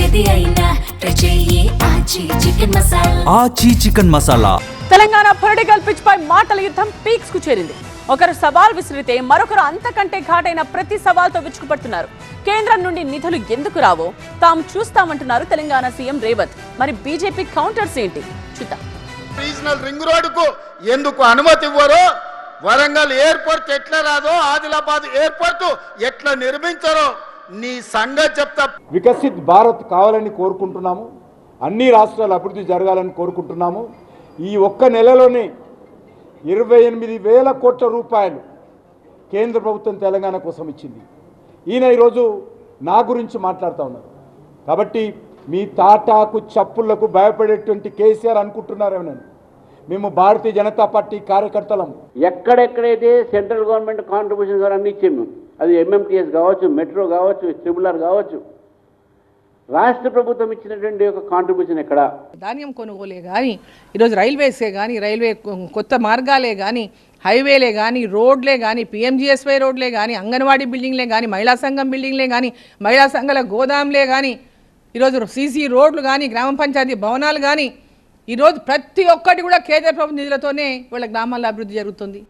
ఏది అయినా రుచి ఆచి chicken masala. Aachi chicken masala. Telangana political pitch పై మాటల యుద్ధం పీక్స్ కు చేరింది. ఒకరు సవాల్ విసిరితే మరొకరు అంతకంటే ఘాటైన ప్రతి సవాల్తో విరుచుకుపడుతున్నారు. కేంద్రం నుండి నిధులు ఎందుకు రావో తాము చూస్తామంటున్నారు తెలంగాణ సీఎం రేవంత్. మరి బీజేపీ కౌంటర్స్ ఏంటి చూద్దాం. రీజనల్ రింగ్ రోడ్డుకు ఎందుకు అనుమతి ఇవ్వరో, వరంగల్ ఎయిర్పోర్ట్ ఎట్లా రాదో, ఆదిలాబాద్ ఎయిర్పోర్ట్ ఎట్లా నిర్మించారో నీ సంగతి చెప్తా. వికసిత్ భారత్ కావాలని కోరుకుంటున్నాము. అన్ని రాష్ట్రాలు అభివృద్ధి జరగాలని కోరుకుంటున్నాము. ఈ ఒక్క నెలలోనే 28,000 కోట్ల రూపాయలు కేంద్ర ప్రభుత్వం తెలంగాణ కోసం ఇచ్చింది. ఈయన ఈరోజు నా గురించి మాట్లాడుతూ ఉన్నారు. కాబట్టి మీ తాటాకు చప్పుళ్లకు భయపడేటువంటి కేసీఆర్ అనుకుంటున్నారేమో. మేము భారతీయ జనతా పార్టీ కార్యకర్తలం. ఎక్కడెక్కడైతే సెంట్రల్ గవర్నమెంట్ కాంట్రిబ్యూషన్ ద్వారా అన్ని ఇచ్చాము, అది ఎంఎంటీఎస్ కావచ్చు, మెట్రో కావచ్చు, ట్రిబులర్ కావచ్చు, రాష్ట్ర ప్రభుత్వం ఇచ్చినటువంటి ఒక కాంట్రిబ్యూషన్ ఎక్కడ? ధాన్యం కొనుగోలే కానీ, ఈరోజు రైల్వేసే కానీ, రైల్వే కొత్త మార్గాలే కానీ, హైవేలే కానీ, రోడ్లే కానీ, పిఎంజిఎస్వై రోడ్లే కానీ, అంగన్వాడీ బిల్డింగ్లే కానీ, మహిళా సంఘం బిల్డింగ్లే కానీ, మహిళా సంఘాల గోదాంలే కానీ, ఈరోజు సీసీ రోడ్లు కానీ, గ్రామ పంచాయతీ భవనాలు కానీ, ఈరోజు ప్రతి ఒక్కటి కూడా కేంద్ర ప్రభుత్వ నిధులతోనే వాళ్ళ గ్రామాల్లో అభివృద్ధి జరుగుతుంది.